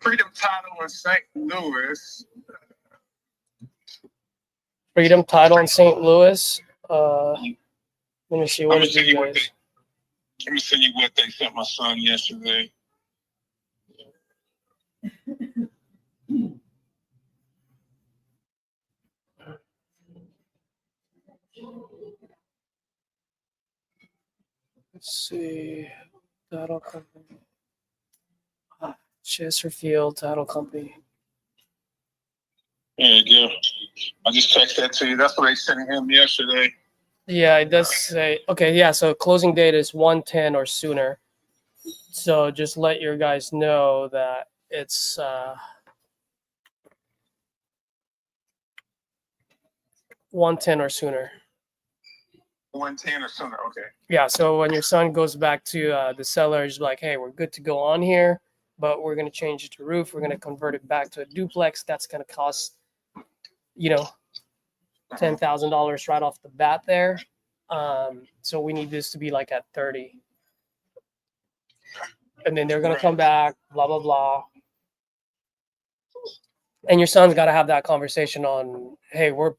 Freedom Title in St. Louis. Freedom Title in St. Louis. Let me see. What did you guys? Let me send you what they sent my son yesterday. Let's see. Title company. Chesterfield Title Company. There you go. I just texted that to you. That's what they sent him yesterday. Yeah, it does say. Okay, yeah. So closing date is 1/10 or sooner. So just let your guys know that it's 1/10 or sooner. 110 or sooner. Okay. Yeah. So when your son goes back to the seller, he's like, "Hey, we're good to go on here, but we're gonna change it to roof. We're gonna convert it back to a duplex. That's gonna cost, $10,000 right off the bat there. So we need this to be like at 30." And then they're gonna come back, blah blah blah. And your son's got to have that conversation on, hey, we're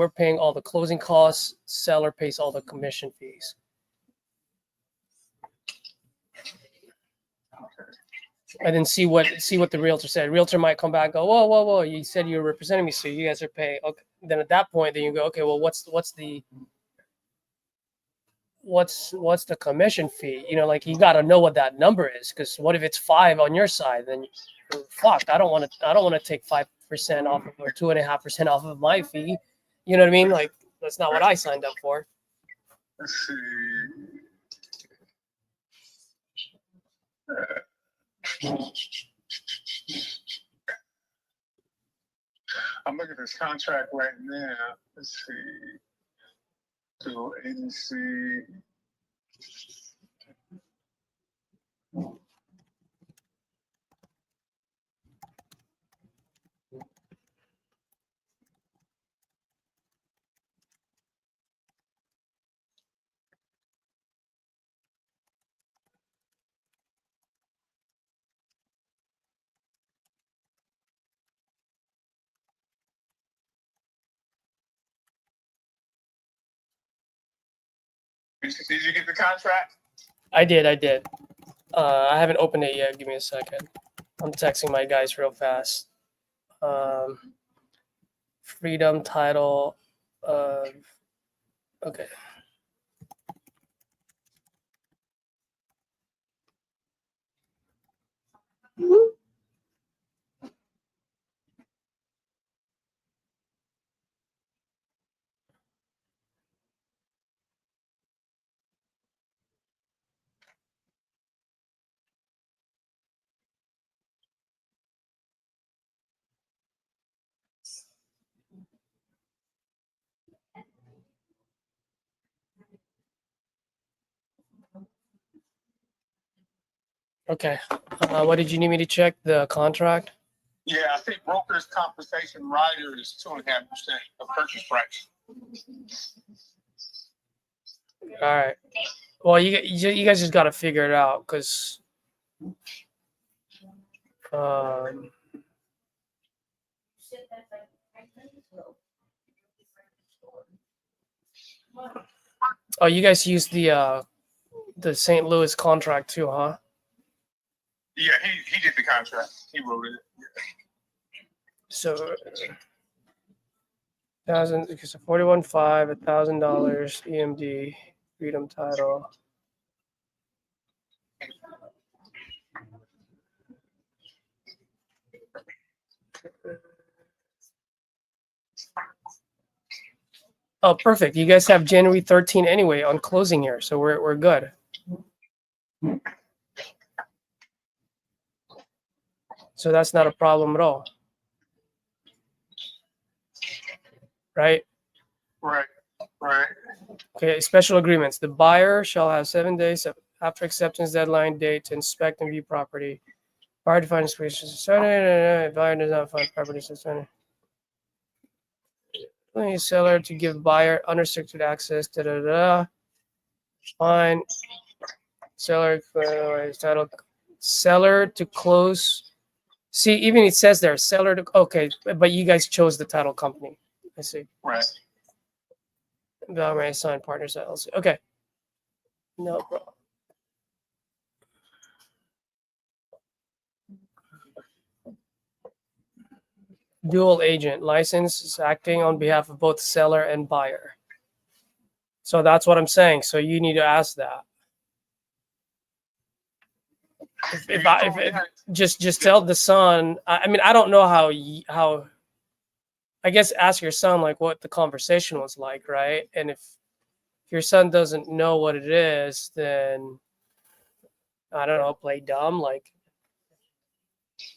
paying all the closing costs. Seller pays all the commission fees. And then see what the realtor said. Realtor might come back and go, whoa, you said you were representing me, so you guys are paying. Okay. Then at that point, then you go, okay, well, what's the commission fee? Like you got to know what that number is, because what if it's 5 on your side? Then you're fucked. I don't want to take 5% off or 2.5% off of my fee. You know what I mean? Like that's not what I signed up for. Let's see. I'm looking at this contract right now. Let's see. To agency. Did you get the contract? I did. I haven't opened it yet. Give me a second. I'm texting my guys real fast. Freedom Title. Okay. Okay. What did you need me to check? The contract? Yeah, I think broker's compensation rider is 2.5% of purchase price. All right. Well, you guys just got to figure it out, because oh, you guys used the St. Louis contract too, huh? Yeah, he did the contract. He wrote it. So 41.5, $1,000 EMD, Freedom Title. Oh, perfect. You guys have January 13 anyway on closing here, so we're good. So that's not a problem at all. Right? Right. Right. Okay, special agreements. The buyer shall have 7 days after acceptance deadline date to inspect and view property. Buyer to find spaces. Buyer does not find property. Seller to give buyer unrestricted access. Da da da. Fine. Seller title. Seller to close. See, even it says there, seller to. Okay, but you guys chose the title company. I see. Right. Valmary signed partners LLC. Okay. No problem. Dual agent license is acting on behalf of both seller and buyer. So that's what I'm saying. So you need to ask that. If just tell the son. I mean, I don't know how. I guess ask your son like what the conversation was like, right? And if your son doesn't know what it is, then I don't know, play dumb. Like,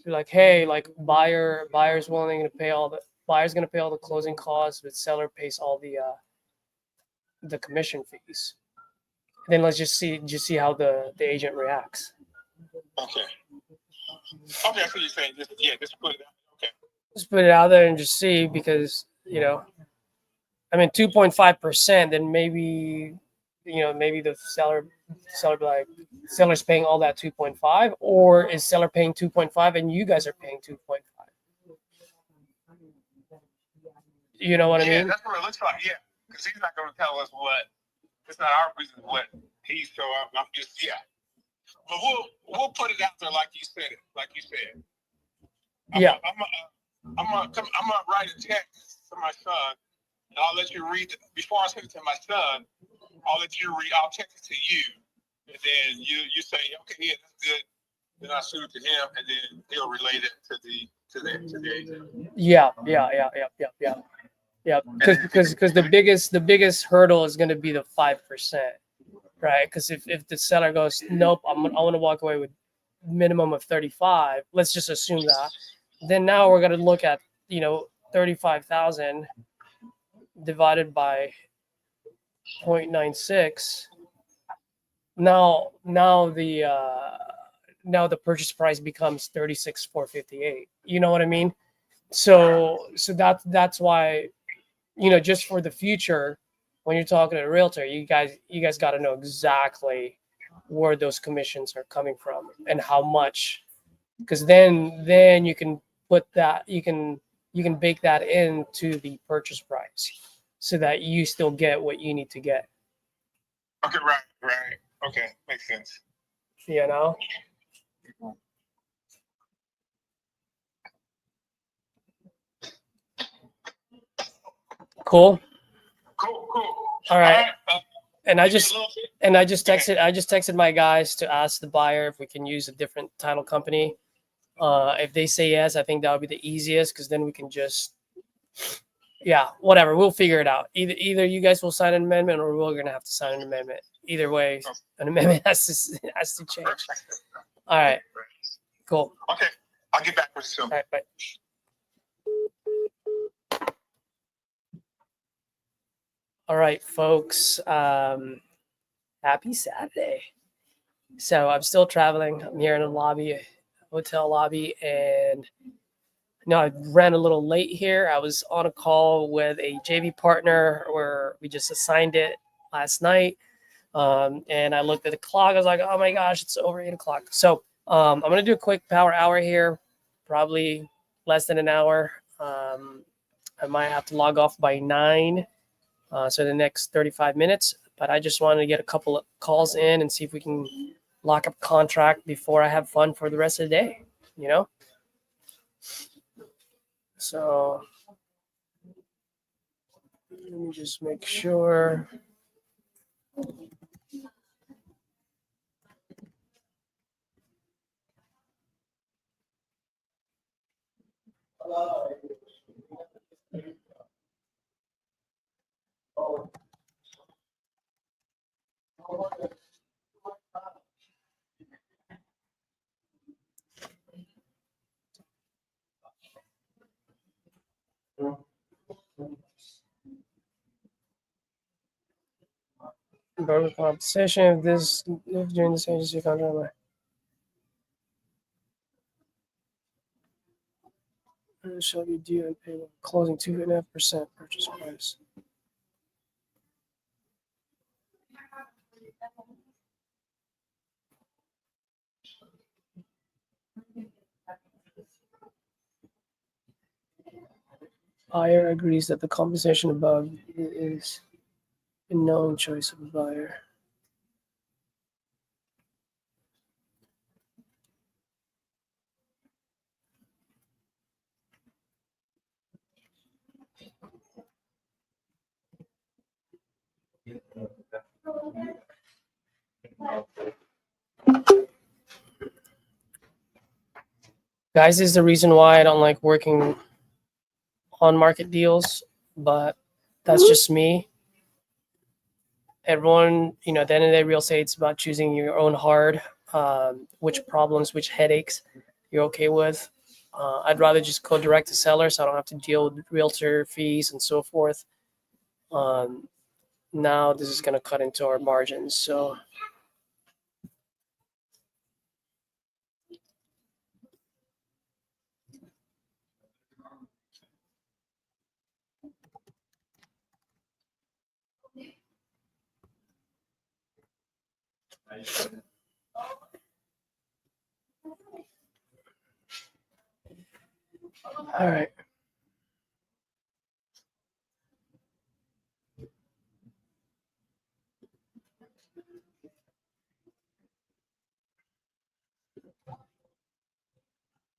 be like, hey, like buyer's willing to pay all the buyer's gonna pay all the closing costs, but seller pays all the commission fees. And then let's just see how the agent reacts. Okay. Okay, I see you're saying. Just put it out. Okay. Just put it out there and just see, because I mean 2.5%, then maybe maybe the seller be like, seller's paying all that 2.5, or is seller paying 2.5 and you guys are paying 2.5? You know what I mean? That's what it looks like. Yeah, because he's not going to tell us what. It's not our business what he's. So I'm just But we'll put it out there like you said it. Like you said. I'm gonna write a text to my son, and I'll let you read it. Before I send it to my son, I'll let you read. I'll text it to you, and then you say, okay, yeah, that's good. Then I shoot it to him, and then he'll relate it to the agent. Yeah. Because the biggest hurdle is going to be the 5%, right? Because if the seller goes, nope, I want to walk away with minimum of 35. Let's just assume that. Then now we're going to look at 35,000 divided by 0.96. Now the purchase price becomes 36,458. You know what I mean? So that's why, just for the future, when you're talking to a realtor, you guys got to know exactly where those commissions are coming from and how much, because then you can put that, you can bake that into the purchase price so that you still get what you need to get. Okay, right. Okay, makes sense. Cool. All right. And I just texted my guys to ask the buyer if we can use a different title company. If they say yes, I think that would be the easiest, because then we can just, whatever. We'll figure it out. Either you guys will sign an amendment, or we're gonna have to sign an amendment. Either way, an amendment has to change. All right. Cool. Okay, I'll get back with you soon. All right, bye. All right, folks. Happy Saturday. So I'm still traveling. I'm here in a lobby, hotel lobby, and I ran a little late here. I was on a call with a JV partner where we just assigned it last night. And I looked at the clock. I was like, oh my gosh, it's over 8 o'clock. So I'm going to do a quick power hour here, probably less than an hour. I might have to log off by 9. So the next 35 minutes. But I just wanted to get a couple of calls in and see if we can lock up contract before I have fun for the rest of the day, So let me just make sure. broker compensation if during this agency contract. Shall be due and payable closing 2.5% purchase price. Buyer agrees that the compensation above is a known choice of the buyer. Guys, this is the reason why I don't like working on market deals, but that's just me. Everyone, at the end of the day, real estate, it's about choosing your own hard, which problems, which headaches you're okay with. I'd rather just go direct to seller so I don't have to deal with realtor fees and so forth. Now this is going to cut into our margins. So all right.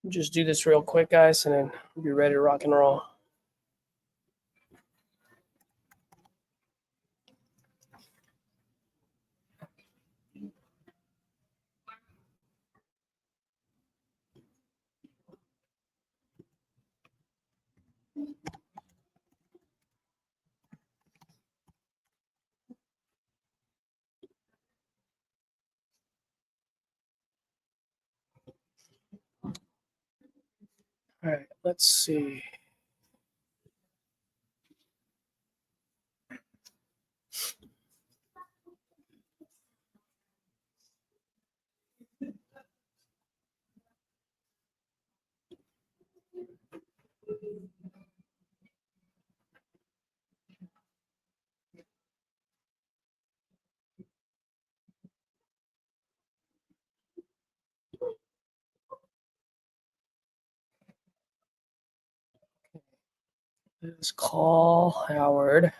Just do this real quick, guys, and then we'll be ready to rock and roll. All right, let's see. Let's call Howard.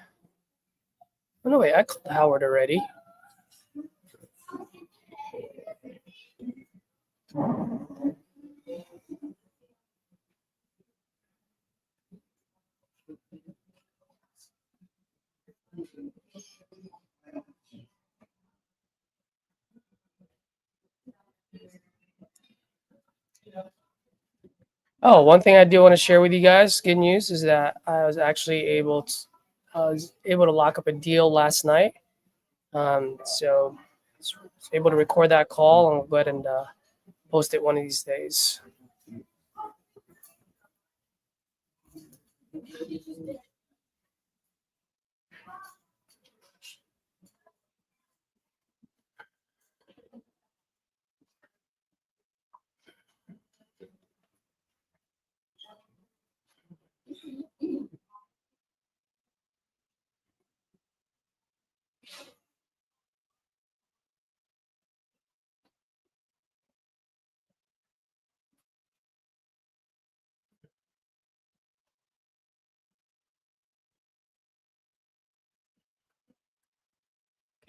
Oh, no, wait, I called Howard already. Oh, one thing I do want to share with you guys, good news, is that I was actually able to lock up a deal last night. So I was able to record that call, and we'll go ahead and post it one of these days.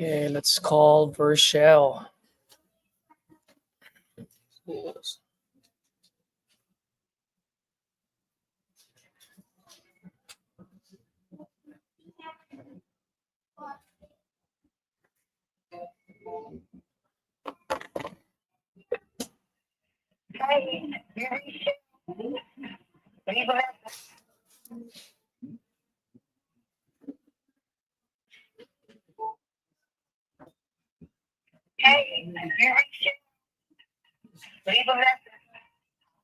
Okay, let's call Vershel. Hey, leave a message.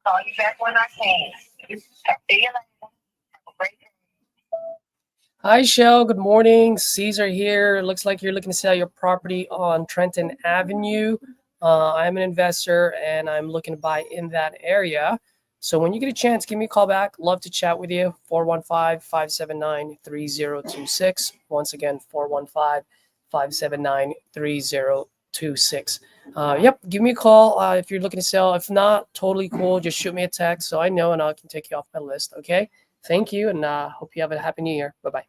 Call you back when I can. See you later. Have a great day. Hi, Shell. Good morning. Caesar here. Looks like you're looking to sell your property on Trenton Avenue. I'm an investor and I'm looking to buy in that area. So when you get a chance, give me a call back. Love to chat with you. 415-579-3026. Once again, 415-579-3026. Yep, give me a call if you're looking to sell. If not, totally cool. Just shoot me a text so I know and I can take you off my list. Okay. Thank you and hope you have a happy new year. Bye bye.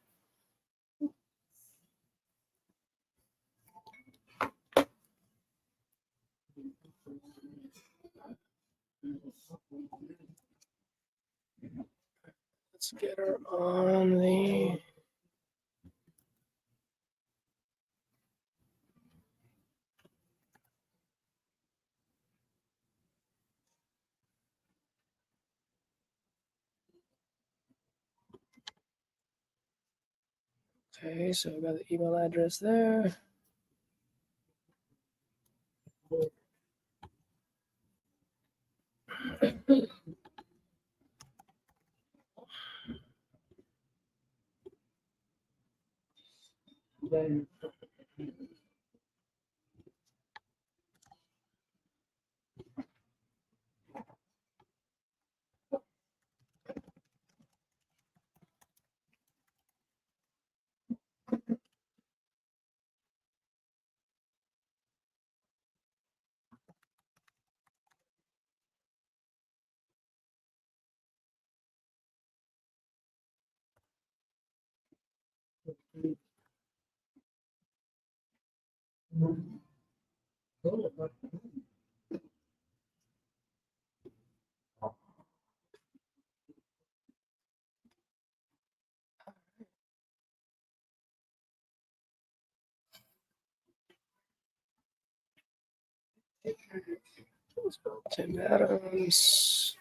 Let's get her on the. Okay, so I got the email address there. Tim Adams.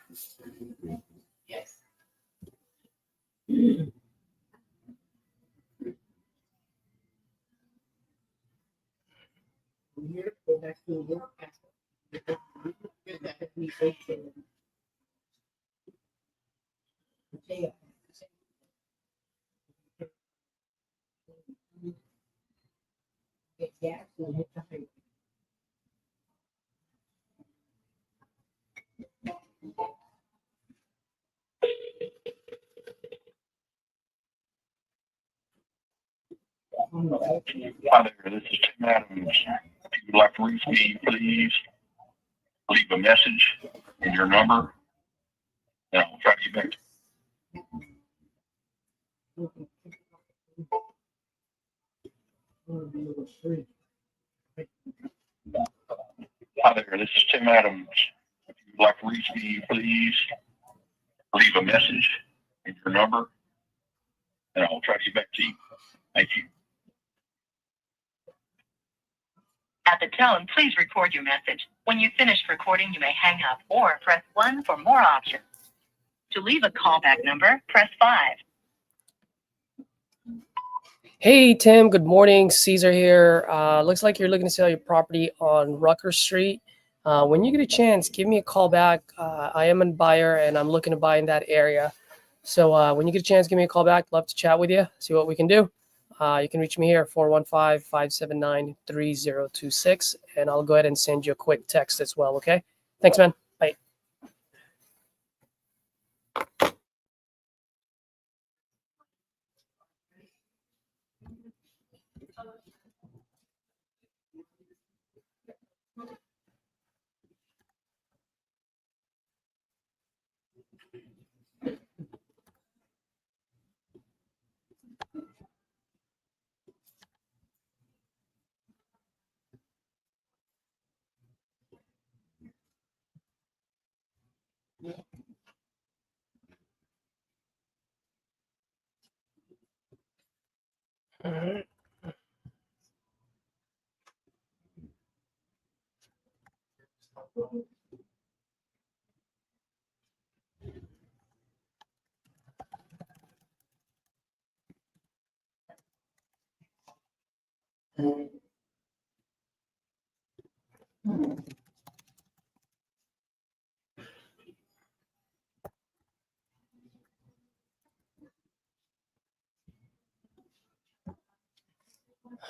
Hi there, this is Tim Adams. If you would like to reach me, please leave a message and your number, and I'll try to get back to you. Hi there, this is Tim Adams. If you would like to reach me, please leave a message and your number, and I'll try to get back to you. Thank you. At the tone, please record your message. When you've finished recording, you may hang up or press 1 for more options. To leave a callback number, press 5. Hey, Tim. Good morning. Caesar here. Looks like you're looking to sell your property on Rucker Street. When you get a chance, give me a call back. I am a buyer and I'm looking to buy in that area. So when you get a chance, give me a call back. Love to chat with you, see what we can do. You can reach me here, 415-579-3026, and I'll go ahead and send you a quick text as well, okay? Thanks, man. Bye. All right.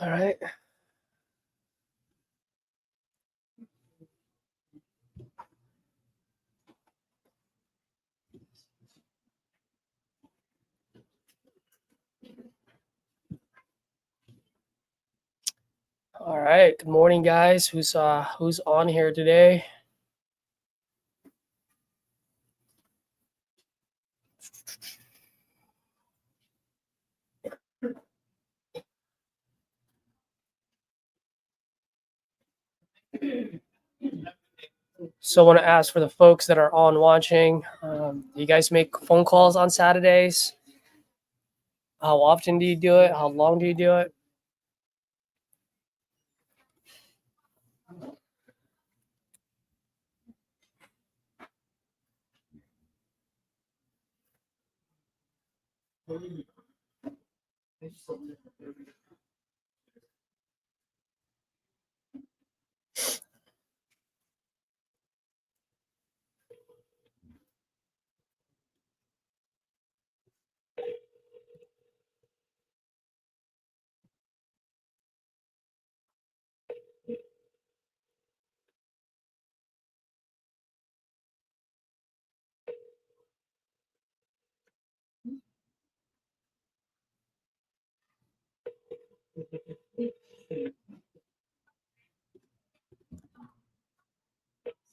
All right. All right. Good morning, guys. Who's on here today? So I want to ask for the folks that are on watching, you guys make phone calls on Saturdays? How often do you do it? How long do you do it?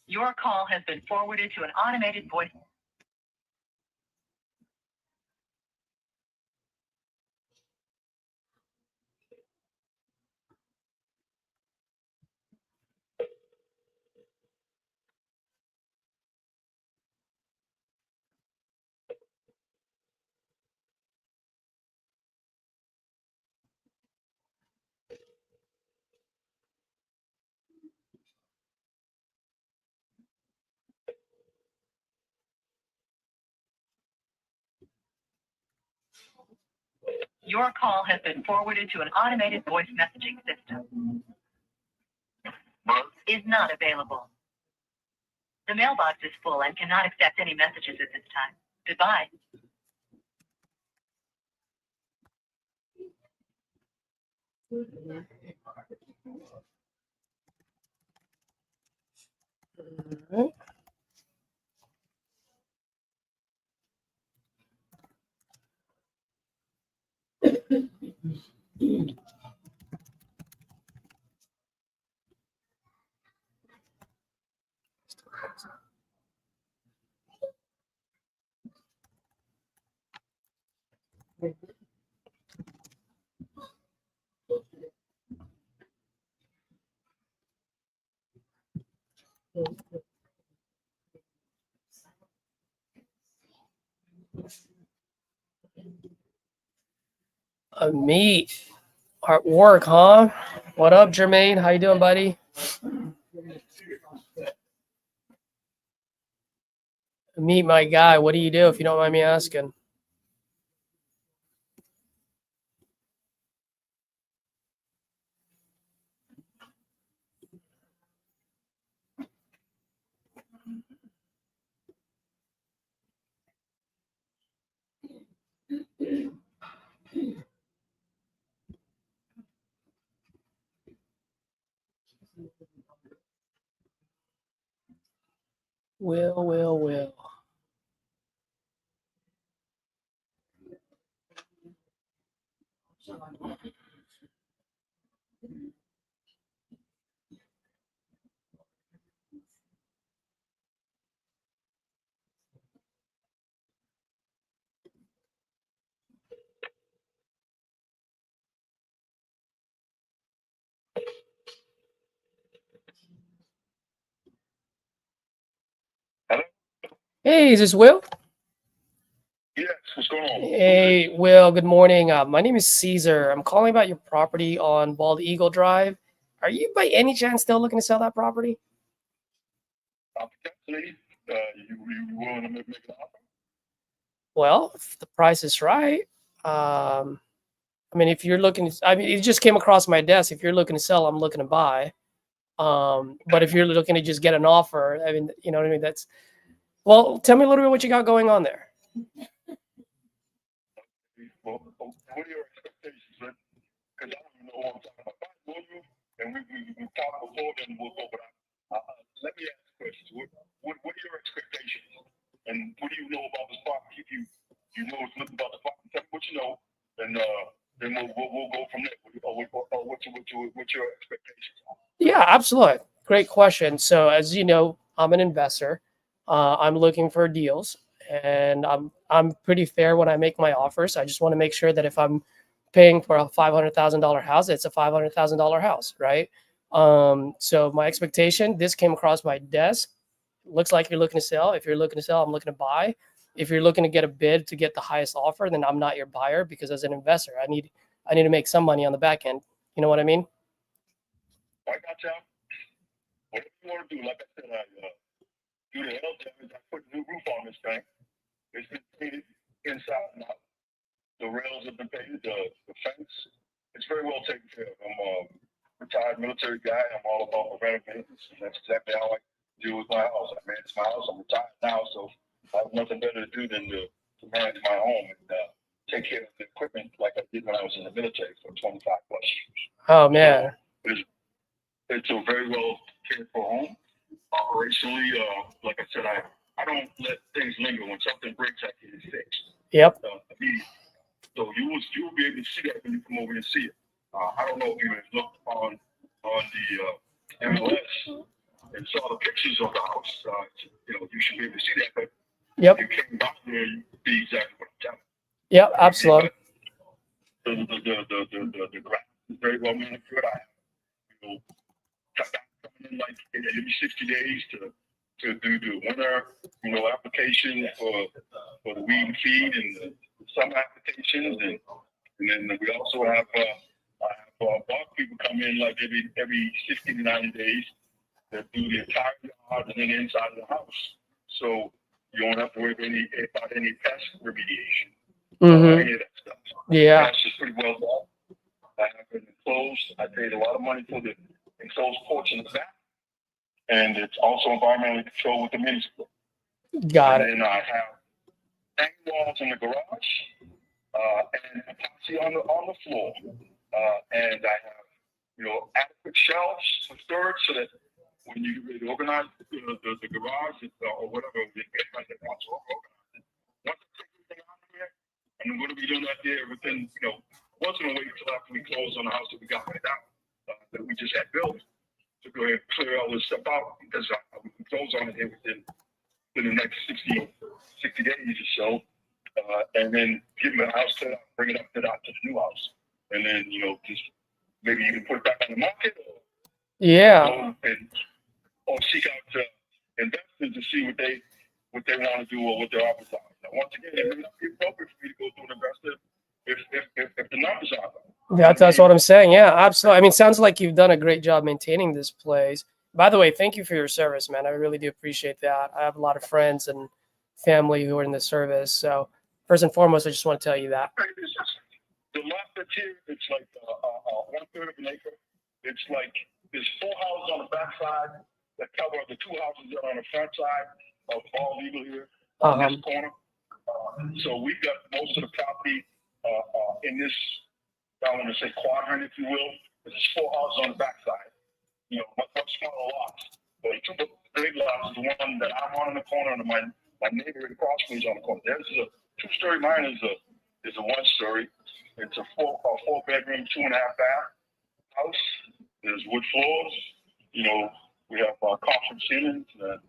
Your call has been forwarded to an automated voice. Your call has been forwarded to an automated voice messaging system. Is not available. The mailbox is full and cannot accept any messages at this time. Goodbye. All right. Meet at work, huh? What up, Jermaine? How you doing, buddy? Meet my guy. What do you do if you don't mind me asking? Will. Hello? Hey, is this Will? Yes, what's going on? Hey, Will. Good morning. My name is Caesar. I'm calling about your property on Bald Eagle Drive. Are you, by any chance, still looking to sell that property? Potentially, you willing to make an offer? Well, if the price is right. I mean, if you're looking, I mean, it just came across my desk. If you're looking to sell, I'm looking to buy. But if you're looking to just get an offer, I mean, you know what I mean? That's, well, tell me a little bit what you got going on there. Well, what are your expectations? Because I don't even know what I'm talking about. Will you? And we talked before, then we'll go. But let me ask questions. What are your expectations? And what do you know about this property? If you know something about the property, tell me what you know, and then we'll go from there. What's your expectations? Yeah, absolutely. Great question. So as you know, I'm an investor. I'm looking for deals, and I'm pretty fair when I make my offers. I just want to make sure that if I'm paying for a $500,000 house, it's a $500,000 house, right? So my expectation, this came across my desk. Looks like you're looking to sell. If you're looking to sell, I'm looking to buy. If you're looking to get a bid to get the highest offer, then I'm not your buyer, because as an investor, I need to make some money on the back end. You know what I mean? I got you. Whatever you want to do, like I said, I do the L damage. I put new roof on this thing. It's been painted inside and out. The rails have been painted. The fence. It's very well taken care of. I'm a retired military guy. I'm all about preventive maintenance. And that's exactly how I deal with my house. I manage my house. I'm retired now, so I have nothing better to do than to manage my home and take care of the equipment like I did when I was in the military for 25 plus years. Oh man. So it's a very well cared for home. Operationally, like I said, I don't let things linger. When something breaks, I get it fixed. Yep. Immediately. So you will be able to see that when you come over and see it. I don't know if you have looked on the MLS and saw the pictures of the house. You should be able to see that. But Yep. if you came back there, you'd see exactly what I'm telling you. Yep. Absolutely. The grass is very well manicured. I have, coming in like every 60 days to do the winter, application for the weed and feed and the summer applications, and then we also have bark people come in like every 60 to 90 days that do the entire yard and then the inside of the house. So you don't have to worry about any pest remediation. Any of that stuff. Yeah. That's just pretty well done. I have it enclosed. I paid a lot of money for the enclosed porch in the back, and it's also environmentally controlled with the mini split. Got it. And then I have hanging walls in the garage, and epoxy on the floor, and I have adequate shelves for storage so that when you really organize the garage or whatever, you get like that once organized. Once I take everything out of here, and I'm going to be doing that there within once in a wait until after we close on the house that we got right now that we just had built, to go ahead and clear all this stuff out, because we can close on it here within the next 60 days or so, and then give them the house cleared out, bring it up to the new house, and then just maybe you can put it back on the market, or seek out investors to see what they want to do or what they're advertising. Now, once again, it may not be appropriate for me to go to an investor if the numbers are right. That's what I'm saying. Yeah, absolutely. I mean, sounds like you've done a great job maintaining this place. By the way, thank you for your service, man. I really do appreciate that. I have a lot of friends and family who are in the service. So first and foremost, I just want to tell you that. The lot that's here, it's like 1/3 of an acre. It's like there's 4 houses on the back side that cover the 2 houses that are on the front side of all legal here on this corner. So we've got most of the property in this, I want to say quadrant, if you will. There's 4 houses on the back side. Much smaller lots. But the 2 big lots is the one that I'm on in the corner, and my neighbor across me is on the corner. There's a 2-story. Mine is a 1-story. It's a 4-bedroom, 2.5 bath house. There's wood floors. We have conference ceilings, and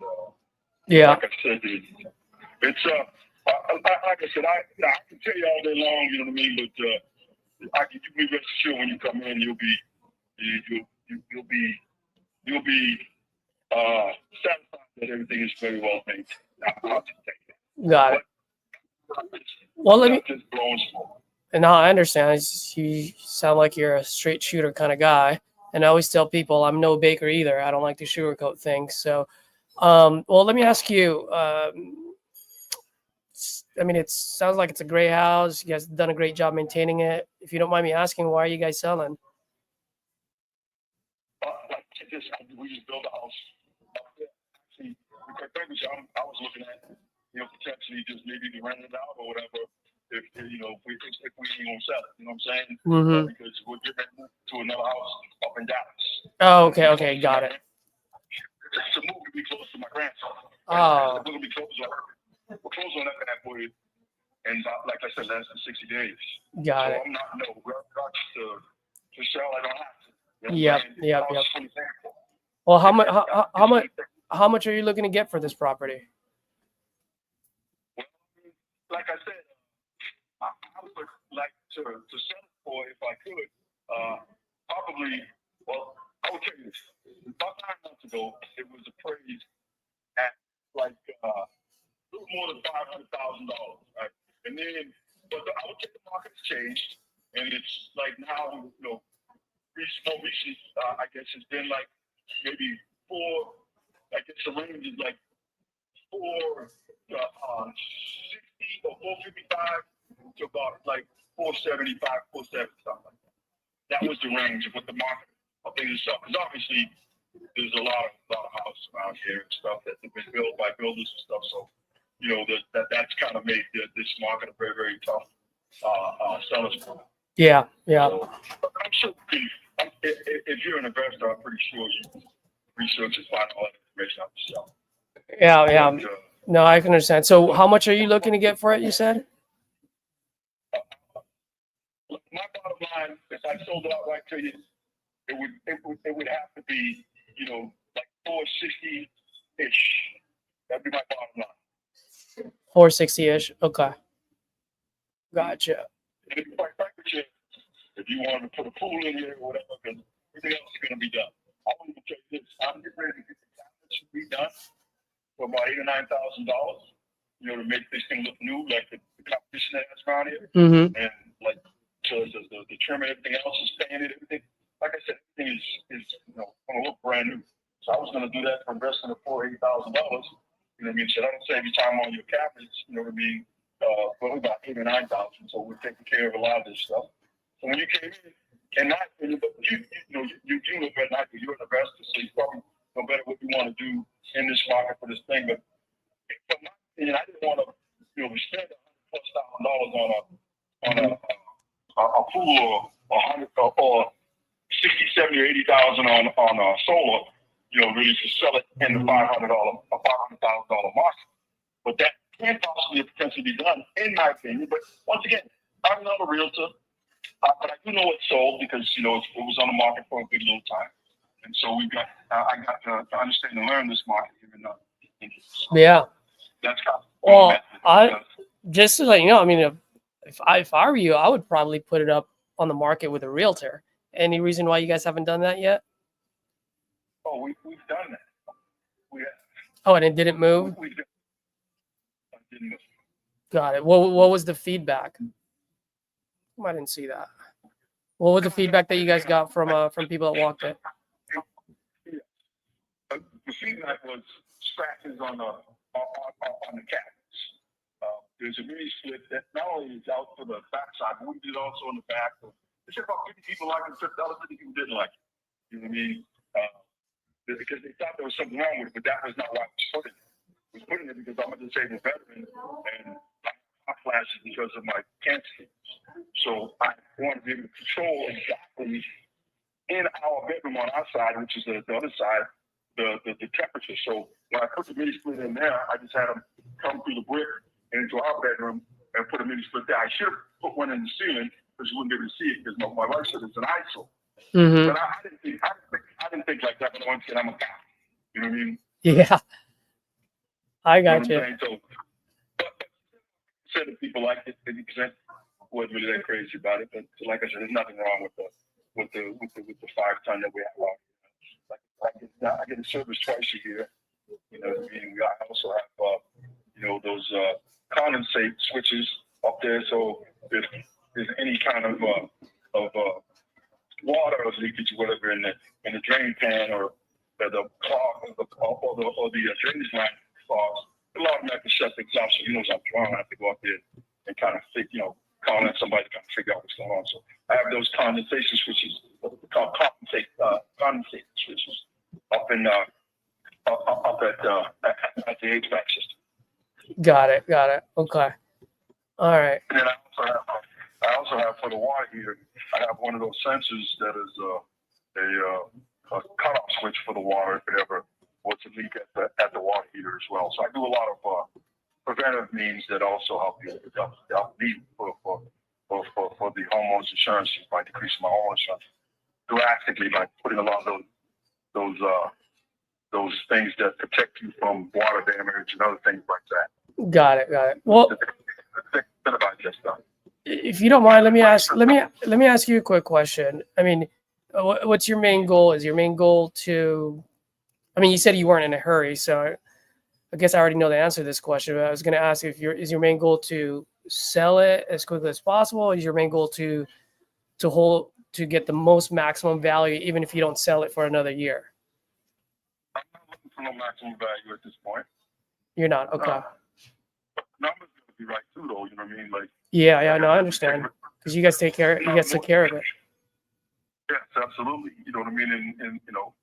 like I said, it's like I said, I can tell you all day long, you know what I mean. But I can be rest assured when you come in, you'll be satisfied that everything is very well maintained. I'll just take that. Got it. Well, let me. And now I understand. You sound like you're a straight shooter kind of guy. And I always tell people I'm no baker either. I don't like to sugarcoat things. So, well, let me ask you. I mean, it sounds like it's a great house. You guys have done a great job maintaining it. If you don't mind me asking, why are you guys selling? We just built a house. Actually, I was looking at, potentially just maybe to rent it out or whatever. if you know, if we ain't gonna sell it. You know what I'm saying? Mm-hmm. Because we're getting to another house up in Dallas. Oh, okay, got it. It's a move to be close to my grandson. Oh. We're gonna be close on. We're close on that for you. And like I said, less than 60 days. Got so it. I'm not rush to sell. I don't have to. Yep. Well, how much are you looking to get for this property? Like I said, I would like to sell it for, if I could, probably. Well, I would tell you this. About 9 months ago, it was appraised at like a little more than $500,000, right? And then, but I would say the market has changed, and it's like now, you know, more recent, I guess it's been like maybe I guess the range is like 460 or 455 to about like 475, 470, something like that. That was the range of what the market of things is. Because obviously, there's a lot of houses around here and stuff that have been built by builders and stuff. So, you know, that's kind of made this market a very, very tough seller's market. Yeah. So, I'm sure if you're an investor, I'm pretty sure you research and find all that information out yourself. Yeah. But, No, I can understand. So how much are you looking to get for it, you said? My bottom line, if I sold it outright to you, it would have to be, you know, like 460-ish. That'd be my bottom line. 460-ish. Okay. Gotcha. And if quite frankly, if you wanted to put a pool in here or whatever, because everything else is going to be done. I want to tell you this: I'm getting ready to get the cabinets redone for about $8,000 or $9,000. You know, to make this thing look new, like the competition that has around here, Mm-hmm. and like so the trim and everything else is painted. Everything, like I said, everything is you know going to look brand new. So I was going to do that for investing for $8,000. You know what I mean? So that'll save you time on your cabinets. You know what I mean? Well, about $8,000 or $9,000. So we're taking care of a lot of this stuff. So when you came in, and not, but you know better than I do. You're an investor, so you probably know better what you want to do in this market for this thing. But from my opinion, I didn't want to, you know, spend $100,000+ on a pool or 100 or 60, 70, or 80,000 on solar. You know, really to sell it in the $500,000 market. But that can possibly potentially be done, in my opinion. But once again, I'm not a realtor. But I do know it's sold because, you know, it was on the market for a good little time. And so I got to understand and learn this market even though. Yeah. That's kind of well, just to let you know, I mean, if I were you, I would probably put it up on the market with a realtor. Any reason why you guys haven't done that yet? Oh, we've done that. We have. Oh, and it didn't move? It didn't move. Got it. What was the feedback? I didn't see that. What was the feedback that you guys got from people that walked it? The feedback was scratches on the cabinets. There's a mini split that not only is out to the back side, but we did also on the back. They said about 50 people liked it, 50 people didn't like it. You know what I mean? Because they thought there was something wrong with it, but that was not why I was putting it. I was putting it because I'm a disabled veteran and my flashes because of my cancer. So I want to be able to control exactly in our bedroom on our side, which is the other side, the temperature. So when I put the mini split in there, I just had them come through the brick into our bedroom and put a mini split there. I should have put one in the ceiling because you wouldn't be able to see it because my wife said it's an ISO. Mm-hmm. But I didn't think like that. But once again, I'm a guy. You know what I mean? Yeah. I got you. So, certain people like it. 50% wasn't really that crazy about it. But like I said, there's nothing wrong with the 5-ton that we have out here. Like I get a service twice a year. You know what I mean? I also have you know those condensate switches up there. So if there's any kind of water or leakage or whatever in the drain pan or the clog or the drainage line clogs, it'll automatically shut things off. So you know something's wrong. I have to go up there and kind of call in somebody to kind of figure out what's going on. So I have those condensation switches, what we call condensate switches, up at the HVAC system. Got it. Okay. All right. And then I one of those sensors that is a cutoff switch for the water if it ever was a leak at the water heater as well. So I do a lot of preventive means that also help me for the homeowner's insurance by decreasing my own insurance drastically by putting a lot of those things that protect you from water damage and other things like that. Got it. Well, if you don't mind, let me ask you a quick question. I mean, what's your main goal? Is your main goal to? I mean, you said you weren't in a hurry, so I guess I already know the answer to this question. But I was going to ask if is your main goal to sell it as quickly as possible? Or is your main goal to get the most maximum value, even if you don't sell it for another year? I'm not looking for no maximum value at this point. You're not, okay. Numbers gotta be right too, though. You know what I mean? Like. Yeah, no, I understand. Because you guys take care of it. Yes, absolutely. You know what I mean? And you know,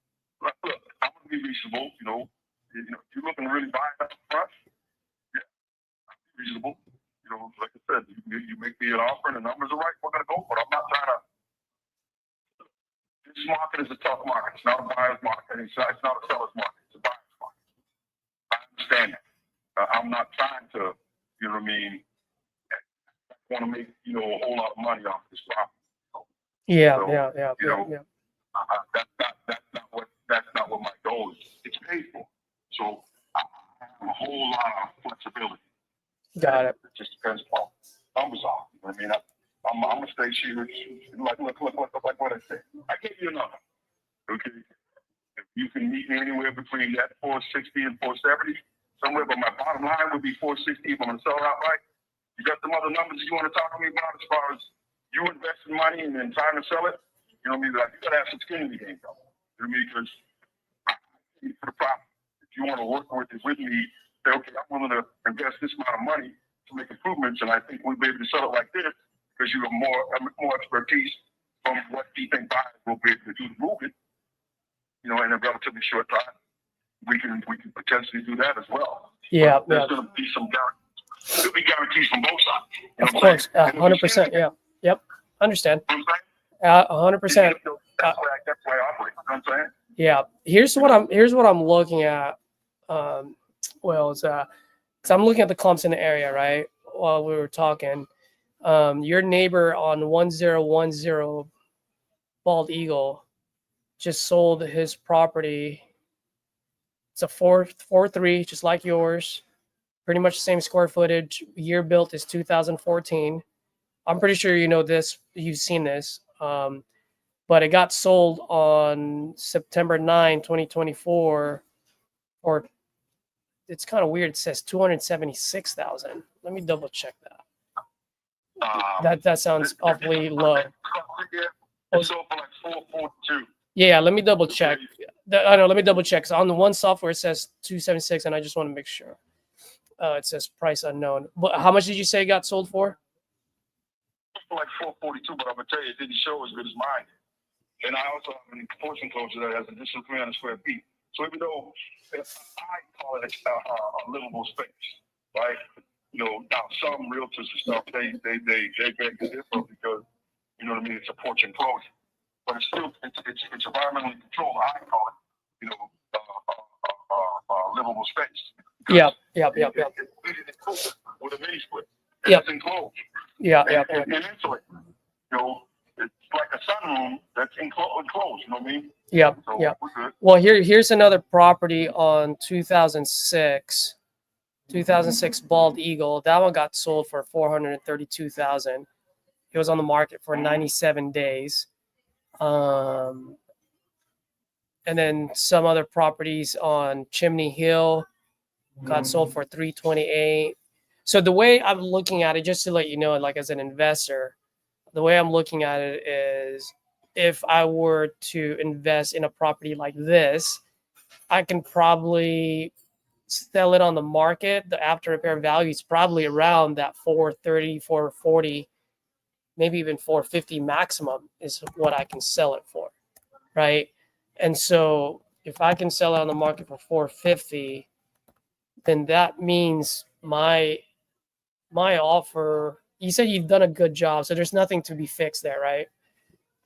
look, I'm gonna be reasonable. You know, if you're looking to really buy it up front, yeah, I'm reasonable. You know, like I said, you make me an offer and the numbers are right, we're gonna go for it. I'm not trying to. This market is a tough market. It's not a buyer's market. It's not a seller's market. It's a buyer's market. I understand that. I'm not trying to, you know what I mean, want to make, a whole lot of money off this property. Yeah. That's not what my goal is. It's paid for. So I have a whole lot of flexibility. Got it. It just depends upon numbers off. You know what I mean? I'm gonna stay here. Like what I said. I gave you a number. Okay. If you can meet me anywhere between that 460 and 470, somewhere, but my bottom line would be 460 if I'm gonna sell it outright. You got some other numbers you want to talk to me about as far as you investing money and then trying to sell it? You know what I mean? Like, you gotta have some skin in the game, though. You know what I mean? Because for the problem, if you want to work with me, say, okay, I'm willing to invest this amount of money to make improvements, and I think we'll be able to sell it like this because you have more expertise from what you think buyers will be able to do to move it. In a relatively short time, we can potentially do that as well. Yeah, there's going to be some guarantees. There'll be guarantees from both sides. Of course, 100%. Yeah, yep, understand. 100%. That's why I operate. You know what I'm saying? Yeah. Here's what I'm looking at. Because I'm looking at the clumps in the area, right? While we were talking, your neighbor on 1010 Bald Eagle just sold his property. It's a 4.3, just like yours. Pretty much the same square footage. Year built is 2014. I'm pretty sure you know this. You've seen this. But it got sold on September 9, 2024. Or it's kind of weird. It says 276,000. Let me double check that. That sounds awfully low. It's sold for like 442. Yeah, let me double check. Let me double check. So on the one software it says 276, and I just want to make sure. It says price unknown. But how much did you say it got sold for? Like 442, but I'm gonna tell you, it didn't show as good as mine. And I also have an enforcement closure that has an additional 300 square feet. So even though I call it a livable space, right? Now some realtors and stuff they beg to differ because you know what I mean. It's a porch enclosure, but it's still it's environmentally controlled. I call it livable space. Yeah. It's with a mini split. Yeah. It's enclosed. Yeah. And insulated. It's like a sunroom that's enclosed. You know what I mean? Yeah. So Yeah. we're good. Well, here's another property on 2006 Bald Eagle. That one got sold for $432,000. It was on the market for 97 days. And then some other properties on Chimney Hill got sold for $328,000. So the way I'm looking at it, just to let you know, like as an investor, the way I'm looking at it is if I were to invest in a property like this, I can probably sell it on the market. The after repair value is probably around that 430, 440, maybe even 450 maximum is what I can sell it for, right? And so if I can sell it on the market for 450, then that means my offer, you said you've done a good job, so there's nothing to be fixed there, right?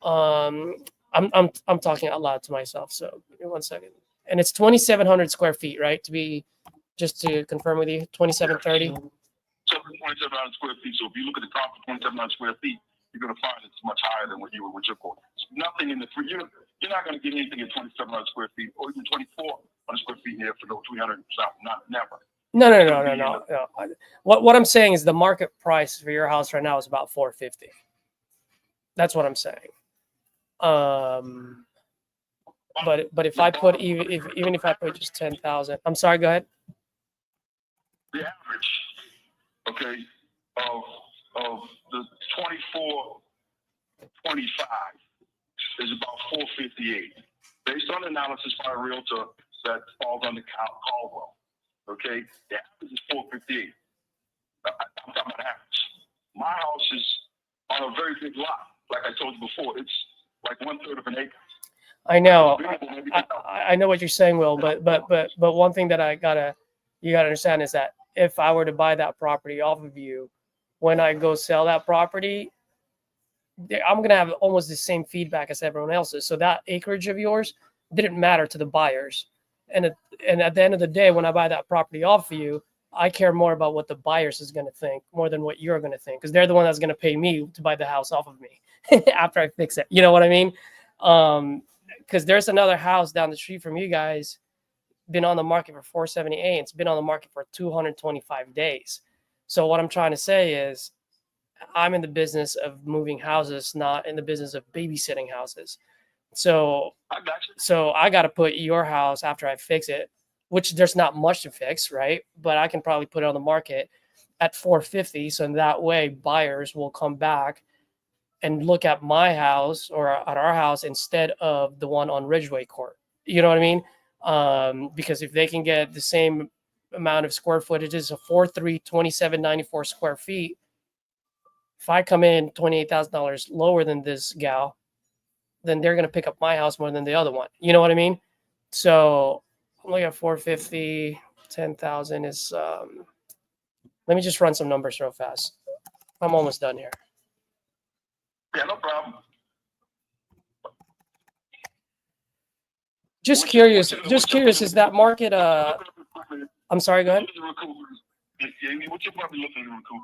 I'm talking out loud to myself. So give me 1 second. And it's 2,700 square feet, right? To be just to confirm with you, 2,730. So 2,700 square feet. So if you look at the top of 2,700 square feet, you're going to find it's much higher than what you were with your quote. Nothing in the three. You're not going to get anything at 2,700 square feet or even 2,400 square feet here for no 300. Not never. No. What I'm saying is the market price for your house right now is about 450. That's what I'm saying. But if I put even if I put just 10,000, I'm sorry. Go ahead. The average, okay, of the 24-25 is about 458, based on analysis by a realtor that falls under Caldwell. Okay, the average is 458. I'm talking about average. My house is on a very big lot. Like I told you before, it's like 1/3 of an acre. I know. I know what you're saying, Will, but one thing that you gotta understand is that if I were to buy that property off of you, when I go sell that property, I'm gonna have almost the same feedback as everyone else's. So that acreage of yours didn't matter to the buyers. And at the end of the day, when I buy that property off of you, I care more about what the buyers is going to think more than what you're going to think, because they're the one that's going to pay me to buy the house off of me after I fix it. You know what I mean? Because there's another house down the street from you guys, been on the market for 478. It's been on the market for 225 days. So what I'm trying to say is I'm in the business of moving houses, not in the business of babysitting houses. So I got to put your house after I fix it, which there's not much to fix, right? But I can probably put it on the market at 450. So in that way, buyers will come back and look at my house or at our house instead of the one on Ridgeway Court. You know what I mean? Because if they can get the same amount of square footage as a 4.3, 2794 square feet, if I come in $28,000 lower than this gal, then they're going to pick up my house more than the other one. You know what I mean? So I'm looking at 450, 10,000 is, let me just run some numbers real fast. I'm almost done here. Yeah, no problem. Just curious, is that market, I'm sorry, go ahead. What you're probably looking to recoup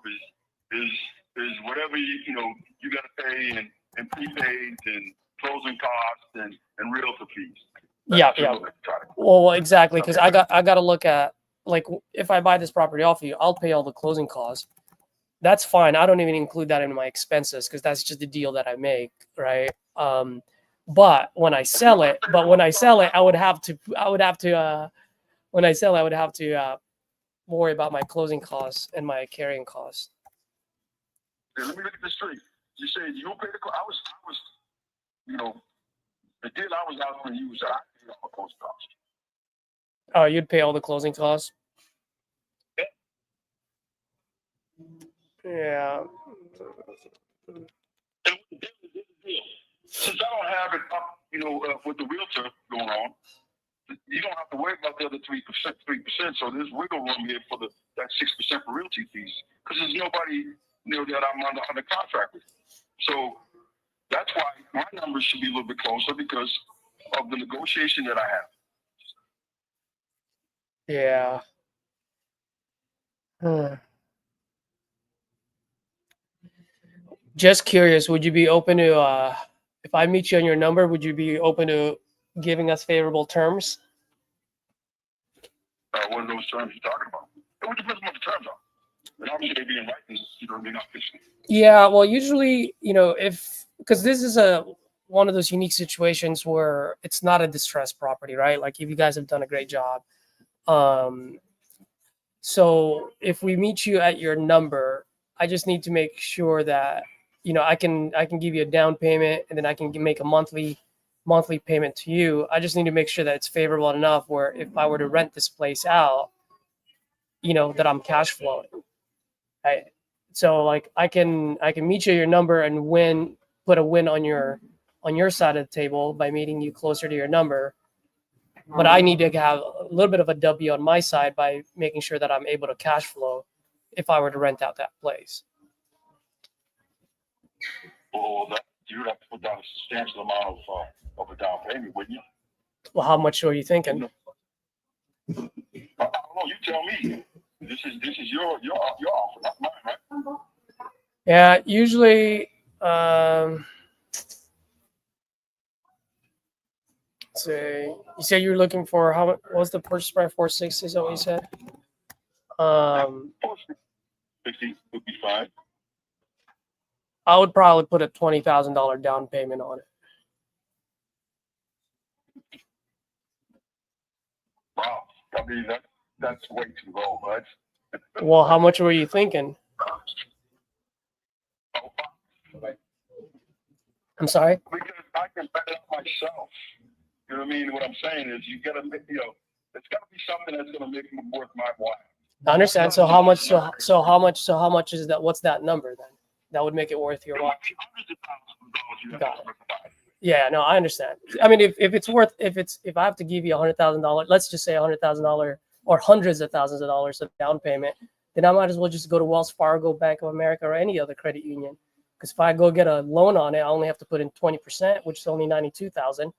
is whatever you got to pay and prepaid and closing costs and realtor fees. Yeah. Well, exactly, because I got to look at, like, if I buy this property off you, I'll pay all the closing costs. That's fine. I don't even include that in my expenses because that's just the deal that I make, right? But when I sell it, I would have to worry about my closing costs and my carrying costs. Yeah, let me look at this straight. You said you don't pay the cost. I was, the deal I was out when you was I paid all the closing costs. Oh, you'd pay all the closing costs? Yeah. Since I don't have it up, with the realtor going on, you don't have to worry about the other 3%. So there's wiggle room here for that 6% for realty fees because there's nobody that I'm under contract with. So that's why my numbers should be a little bit closer because of the negotiation that I have. Yeah. Just curious, would you be open to, if I meet you on your number, would you be open to giving us favorable terms? What are those terms you're talking about? It depends on what the terms are. And obviously they be in writing, not fixing. Yeah, well, usually, because this is one of those unique situations where it's not a distressed property, right? Like if you guys have done a great job. So if we meet you at your number, I just need to make sure that, I can give you a down payment and then I can make a monthly payment to you. I just need to make sure that it's favorable enough where if I were to rent this place out, that I'm cash flowing. Right? So like I can meet you at your number and put a win on your side of the table by meeting you closer to your number. But I need to have a little bit of a W on my side by making sure that I'm able to cash flow if I were to rent out that place. Well, you would have to put down a substantial amount of a down payment, wouldn't you? Well, how much are you thinking? I don't know. You tell me. This is your offer, not mine, right? Yeah, usually, say you said you're looking for how much? What was the purchase price? 460. Is that what you said? 60 would be fine. I would probably put a $20,000 down payment on it. Wow. I mean, that's way too low, bud. Well, how much were you thinking? I'm sorry. Because I can bet it up myself. You know what I mean? What I'm saying is, you gotta, it's gotta be something that's gonna make it worth my while. I understand. So how much? So how much? So how much is that? What's that number then? That would make it worth your while. Hundreds of thousands of dollars you have Got to it. provide. Yeah, no, I understand. I mean, if it's worth, if I have to give you $100,000, let's just say $100,000 or hundreds of thousands of dollars of down payment, then I might as well just go to Wells Fargo, Bank of America, or any other credit union. Because if I go get a loan on it, I only have to put in 20%, which is only $92,000.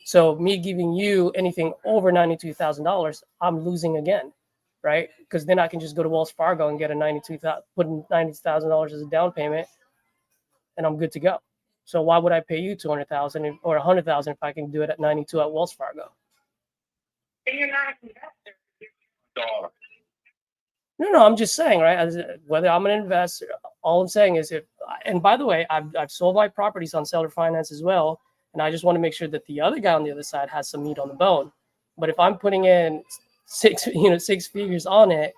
So me giving you anything over $92,000, I'm losing again, right? Because then I can just go to Wells Fargo and get a put in $90,000 as a down payment, and I'm good to go. So why would I pay you $200,000 or $100,000 if I can do it at 92 at Wells Fargo? Then you're not an investor. Dollar. No, I'm just saying, right? Whether I'm an investor, all I'm saying is and by the way, I've sold my properties on seller finance as well, and I just want to make sure that the other guy on the other side has some meat on the bone. But if I'm putting in six figures on it,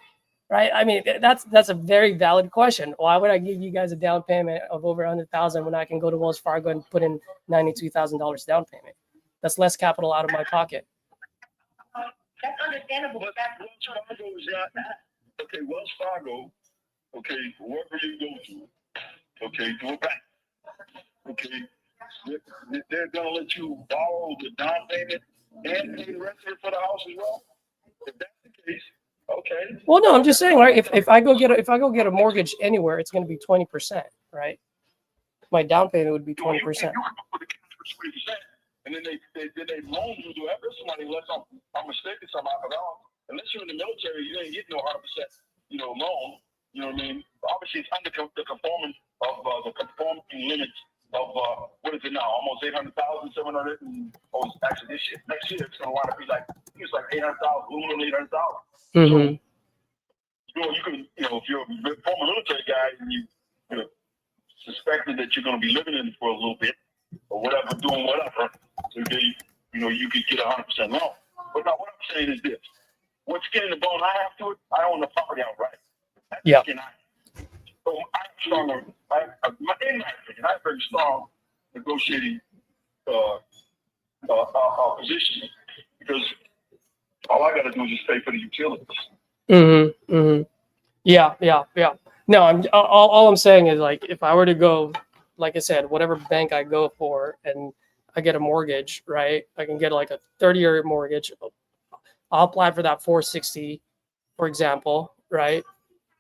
right? I mean, that's a very valid question. Why would I give you guys a down payment of over $100,000 when I can go to Wells Fargo and put in $92,000 down payment? That's less capital out of my pocket. That's understandable. But Wells Fargo is not, okay, Wells Fargo, okay, wherever you go to, okay, to a bank, okay, they're gonna let you borrow the down payment and pay the rest of it for the house as well. If that's the case, okay. Well, no, I'm just saying, right? If I go get a mortgage anywhere, it's going to be 20%, right? My down payment would be 20%. And then they loan you to every somebody unless I'm mistaken somehow. Unless you're in the military, you ain't getting no 100%, loan. You know what I mean? Obviously, it's under the conforming limits of what is it now? Almost 800,000, 700, and actually this year, next year it's gonna wind up be like 800,000, a little 800,000. Mm-hmm. So, you can, if you're a former military guy and you suspected that you're gonna be living in it for a little bit or whatever, doing whatever, so you could get 100% loan. But now what I'm saying is this: what's getting the bone I have to it? I own the property outright. Yeah. So I'm stronger. In my opinion, I have very strong negotiating position because all I got to do is just pay for the utilities. Mm-hmm. Mm-hmm. Yeah. No, all I'm saying is, like, if I were to go, like I said, whatever bank I go for and I get a mortgage, right? I can get like a 30-year mortgage. I'll apply for that 460, for example, right?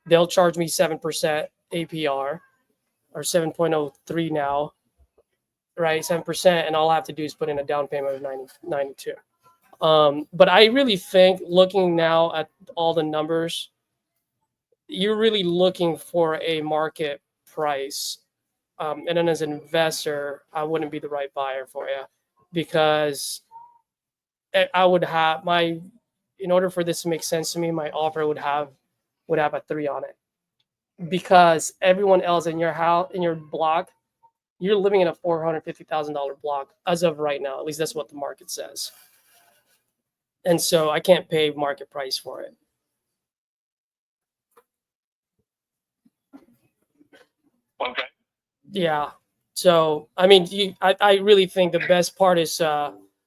They'll charge me 7% APR or 7.03 now, right? 7%, and all I have to do is put in a down payment of 92. But I really think, looking now at all the numbers, you're really looking for a market price. And then as an investor, I wouldn't be the right buyer for you, because I would have in order for this to make sense to me, my offer would have a 3 on it, because everyone else in your house, in your block, you're living in a $450,000 block as of right now. At least that's what the market says. And so I can't pay market price for it. Okay. Yeah. So, I mean, I really think the best part is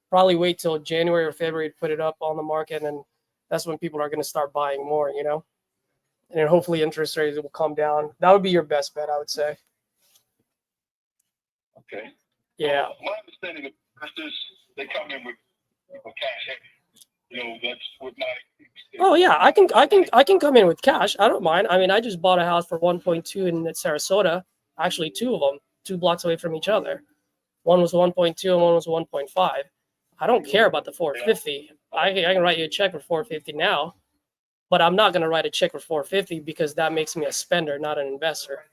probably wait till January or February to put it up on the market. And that's when people are going to start buying more, And then hopefully interest rates will come down. That would be your best bet, I would say. Okay. Yeah. My understanding of investors, they come in with cash heavy. That's what my. Oh yeah, I can come in with cash. I don't mind. I mean, I just bought a house for 1.2 in Sarasota. Actually, 2 of them. 2 blocks away from each other. One was 1.2 and one was 1.5. I don't care about the 450. I can write you a check for 450 now, but I'm not going to write a check for 450 because that makes me a spender, not an investor.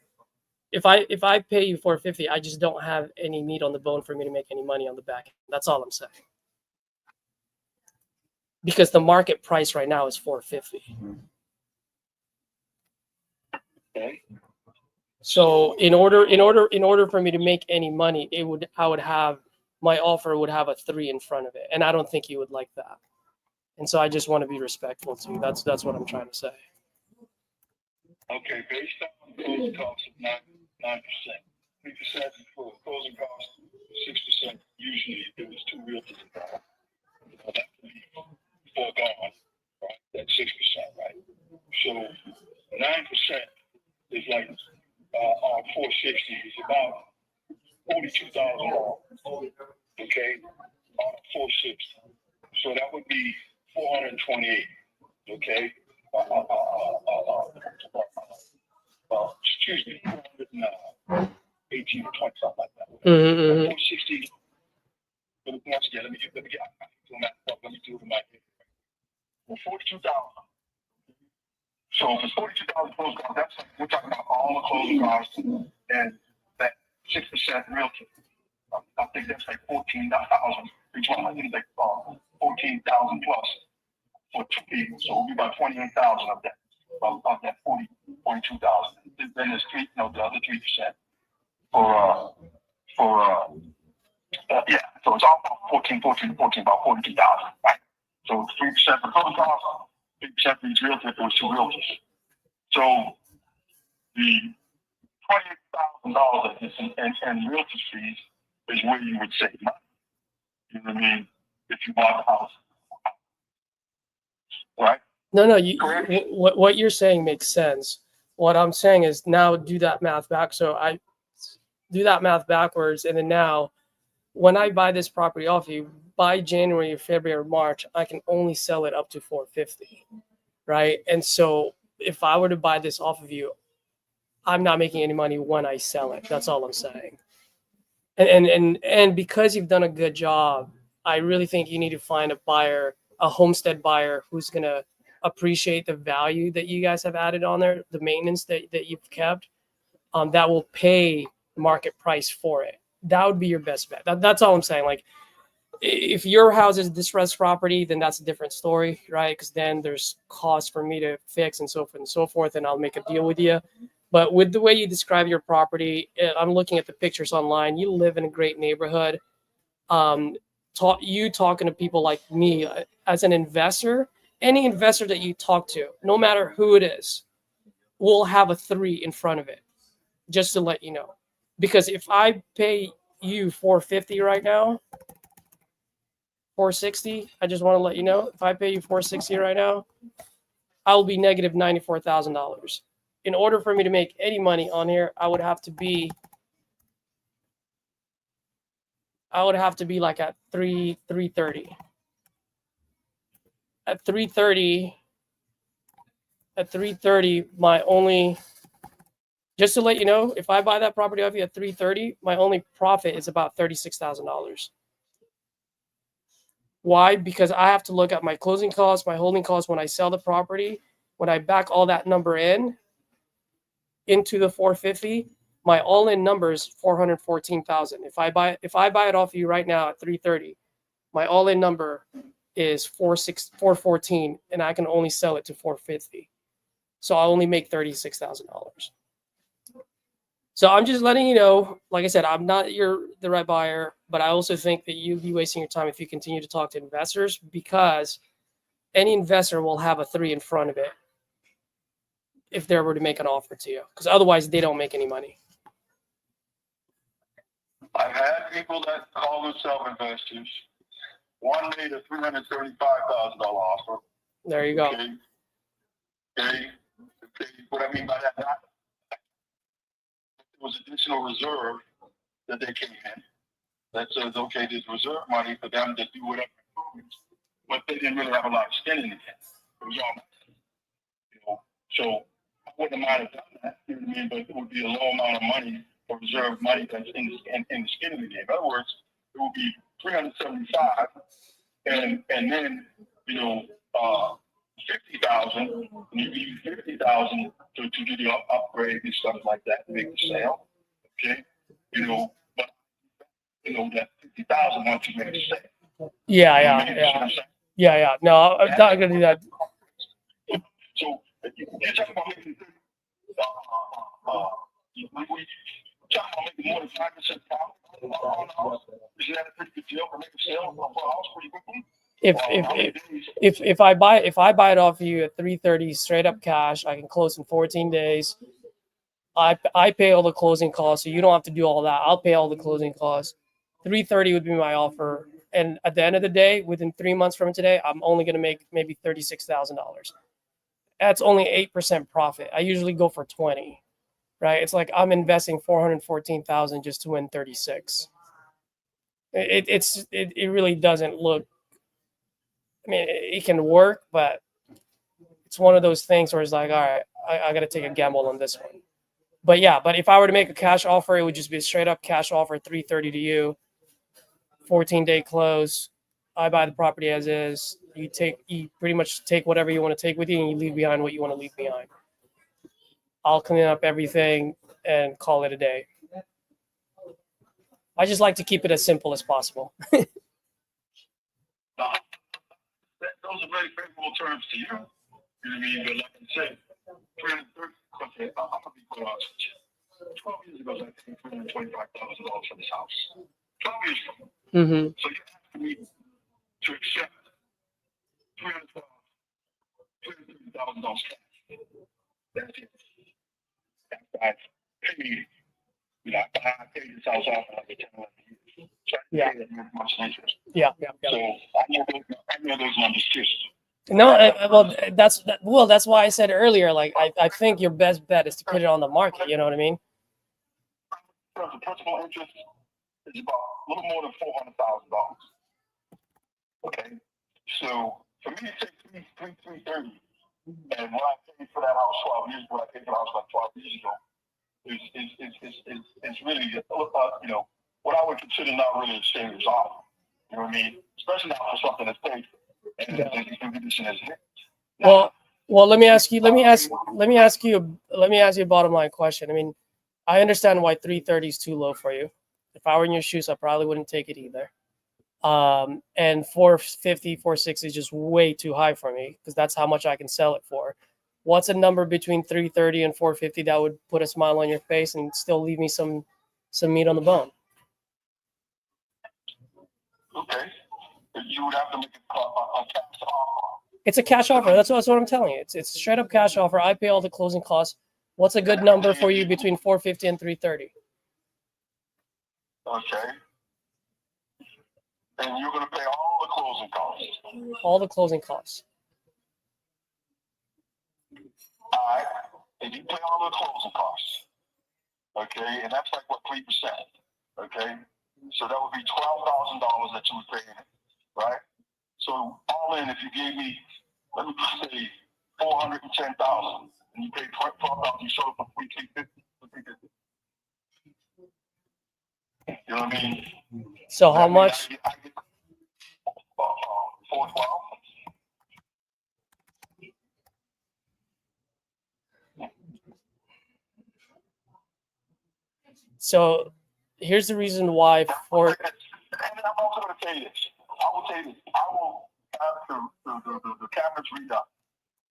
If I pay you 450, I just don't have any meat on the bone for me to make any money on the back end. That's all I'm saying. Because the market price right now is 450. Okay. So in order for me to make any money, my offer would have a 3 in front of it, and I don't think you would like that. And so I just want to be respectful to you. That's what I'm trying to say. Okay, based on closing costs of 9%, 3% for closing costs, 6% usually if it was 2 realtors involved. That could be foregone, right? That's 6%, right? So 9% is like on 460 is about $42,000. Okay, on 460. So that would be 428. Okay. Excuse me, 18 or 20, something like that. 460. Once again, let me do the math. Well, 42,000. So if it's 42,000 closing costs, that's like, we're talking about all the closing costs and that 6% realty. I think that's like 14,000 each one. I think it's like 14,000 plus for 2 people. So it'll be about 28,000 of that. Of that 42,000. Then there's the other 3% for yeah. So it's all about 14, about 42,000, right? So 3% for closing costs, 3% for each realtor if it was 2 realtors. So the $28,000 and realtor fees is where you would save money. You know what I mean? If you bought the house, right? No, what you're saying makes sense. What I'm saying is now do that math back. So I do that math backwards, and then now when I buy this property off you, by January, February, or March, I can only sell it up to 450, right? And so if I were to buy this off of you, I'm not making any money when I sell it. That's all I'm saying. And because you've done a good job, I really think you need to find a buyer, a homestead buyer who's gonna appreciate the value that you guys have added on there, the maintenance that you've kept, that will pay market price for it. That would be your best bet. That's all I'm saying. Like, if your house is distressed property, then that's a different story, right? Because then there's costs for me to fix and so forth, and I'll make a deal with you. But with the way you describe your property, I'm looking at the pictures online. You live in a great neighborhood. Talking to people like me as an investor, any investor that you talk to, no matter who it is, will have a 3 in front of it, just to let you know. Because if I pay you 450 right now, 460, I just want to let you know, if I pay you 460 right now, I'll be negative $94,000. In order for me to make any money on here, I would have to be like at 330. At 330, my only, just to let you know, if I buy that property off you at 330, my only profit is about $36,000. Why? Because I have to look at my closing costs, my holding costs when I sell the property. When I back all that number into the 450, my all-in number is $414,000. If I buy it off you right now at 330, my all-in number is $414, and I can only sell it to 450. So I only make $36,000. So I'm just letting you know, like I said, I'm not the right buyer, but I also think that you'd be wasting your time if you continue to talk to investors, because any investor will have a 3 in front of it if they were to make an offer to you, because otherwise they don't make any money. I've had people that call themselves investors. One made a $335,000 offer. There you go. Okay. What I mean by that, there was additional reserve that they came in that says, okay, there's reserve money for them to do whatever improvements, but they didn't really have a lot of skin in it. It was all, so I wouldn't mind have done that, you know what I mean? But it would be a low amount of money or reserve money that's in the skin of the game. In other words, it will be 375, and then 50,000. You use 50,000 to do the upgrade and stuff like that, to make the sale. Okay, but that 50,000 once you make the sale. Yeah. No, I'm not gonna do that. So you're talking about making you're talking about making more than 5% profit on a house. Is that a pretty good deal for making a sale for a house pretty quickly? If I buy it off you at 330 straight up cash, I can close in 14 days. I pay all the closing costs, so you don't have to do all that. I'll pay all the closing costs. 330 would be my offer, and at the end of the day, within 3 months from today, I'm only going to make maybe $36,000. That's only 8% profit. I usually go for 20, right? It's like I'm investing 414,000 just to win 36. It really doesn't look. I mean, it can work, but it's one of those things where it's like, all right, I got to take a gamble on this one. But if I were to make a cash offer, it would just be a straight up cash offer, 330 to you, 14-day close. I buy the property as is. You pretty much take whatever you want to take with you, and you leave behind what you want to leave behind. I'll clean up everything and call it a day. I just like to keep it as simple as possible. Those are very favorable terms to you. You know what I mean? But like I said, 330. Okay, I'm gonna be quite honest with you. 12 years ago, I paid $325,000 for this house. 12 years ago. Mm-hmm. So you have to me to accept $330,000 cash. That's it. I paid. I paid this house off for like 10, 11 years. So I paid that much interest. Yeah. So I know those numbers too. No, that's why I said earlier, like I think your best bet is to put it on the market. You know what I mean? The principal interest is about a little more than $400,000. Okay, so for me to take 330, and what I paid for that house 12 years ago, I paid for the house like 12 years ago, is really what I would consider not really a serious offer. You know what I mean? Especially not for something that's paid. Well, let me ask you a bottom line question. I mean, I understand why 330 is too low for you. If I were in your shoes, I probably wouldn't take it either. And 450, 460 is just way too high for me because that's how much I can sell it for. What's a number between 330 and 450 that would put a smile on your face and still leave me some meat on the bone? Okay. You would have to make a cash offer. It's a cash offer. That's what I'm telling you. It's a straight up cash offer. I pay all the closing costs. What's a good number for you between 450 and 330? Okay. And you're going to pay all the closing costs. All the closing costs. All right. And you pay all the closing costs. Okay. And that's like what, 3%. Okay. So that would be $12,000 that you would pay in it. Right? So all in, if you gave me, let me just say $410,000, and you paid $12,000, you sold it for $350. You know what I mean? So how much? I get $412. So here's the reason why for. And I'm also going to tell you this. I will tell you this. I will have the cameras redone.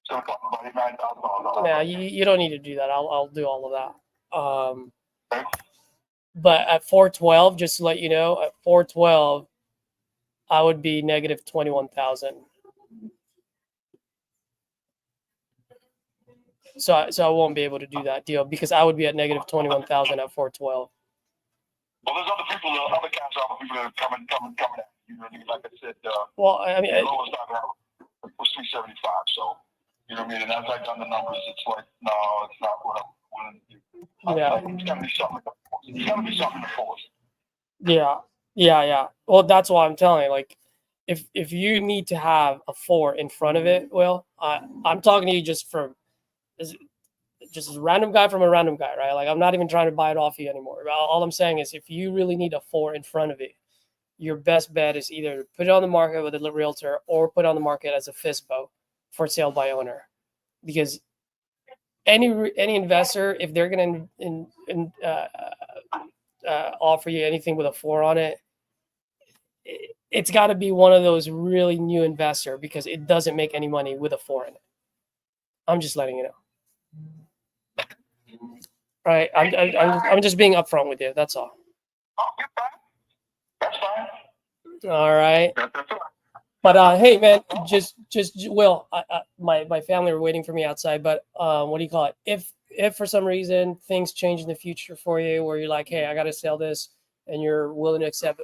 So it's about $9,000. Yeah, you don't need to do that. I'll do all of that. Okay. But at 412, just to let you know, at 412, I would be negative 21,000. So I won't be able to do that deal because I would be at negative 21,000 at 412. Well, there's other people, other cash offer people that are coming at you. You know what I mean? Like I said, well, I mean, the lowest I've had was 375. So, you know what I mean? And as I've done the numbers, it's like, no, it's not what I'm willing to do. Yeah. It's got to be something. It's got to be something to force. Yeah. Well, that's why I'm telling you, like, if you need to have a 4 in front of it, well, I'm talking to you just from just a random guy from a random guy, right? Like I'm not even trying to buy it off you anymore. All I'm saying is if you really need a 4 in front of it, your best bet is either put it on the market with a realtor or put it on the market as a FISBO for sale by owner. Because any investor, if they're going to offer you anything with a 4 on it, it's got to be one of those really new investor because it doesn't make any money with a 4 in it. I'm just letting you know. Right? I'm just being upfront with you. That's all. Oh, you're fine. That's fine. All right. That's fine. But hey, man, just Will, my family are waiting for me outside. But what do you call it? If for some reason things change in the future for you, where you're like, hey, I got to sell this, and you're willing to accept,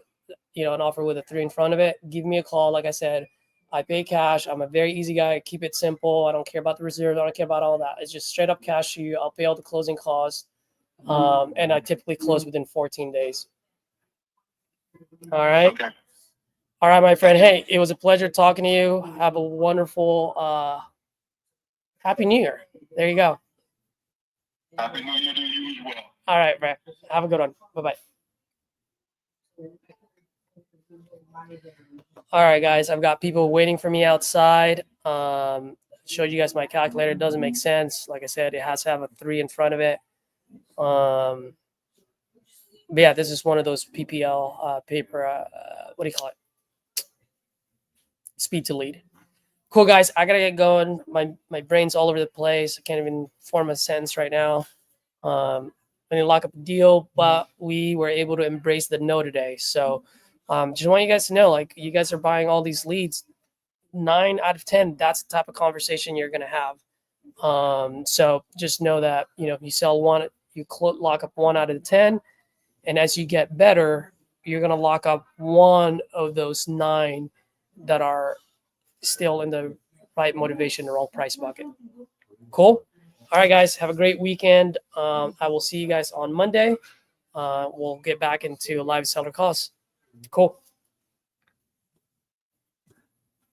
an offer with a 3 in front of it, give me a call. Like I said, I pay cash. I'm a very easy guy. Keep it simple. I don't care about the reserves. I don't care about all that. It's just straight up cash to you. I'll pay all the closing costs, and I typically close within 14 days. All right. Okay. All right, my friend. Hey, it was a pleasure talking to you. Have a wonderful Happy New Year. There you go. Happy New Year to you as well. All right, man. Have a good one. Bye-bye. All right, guys. I've got people waiting for me outside. Showed you guys my calculator. It doesn't make sense. Like I said, it has to have a 3 in front of it. But yeah, this is one of those PPL paper. What do you call it? Speed to lead. Cool, guys. I gotta get going. My brain's all over the place. I can't even form a sentence right now. I didn't lock up a deal, but we were able to embrace the no today. So just want you guys to know, like, you guys are buying all these leads. 9 out of 10, that's the type of conversation you're gonna have. So just know that, you sell one, you lock up 1 out of the 10, and as you get better, you're gonna lock up 1 of those 9 that are still in the right motivation, the wrong price bucket. Cool. All right, guys, have a great weekend. I will see you guys on Monday. We'll get back into live seller calls. Cool.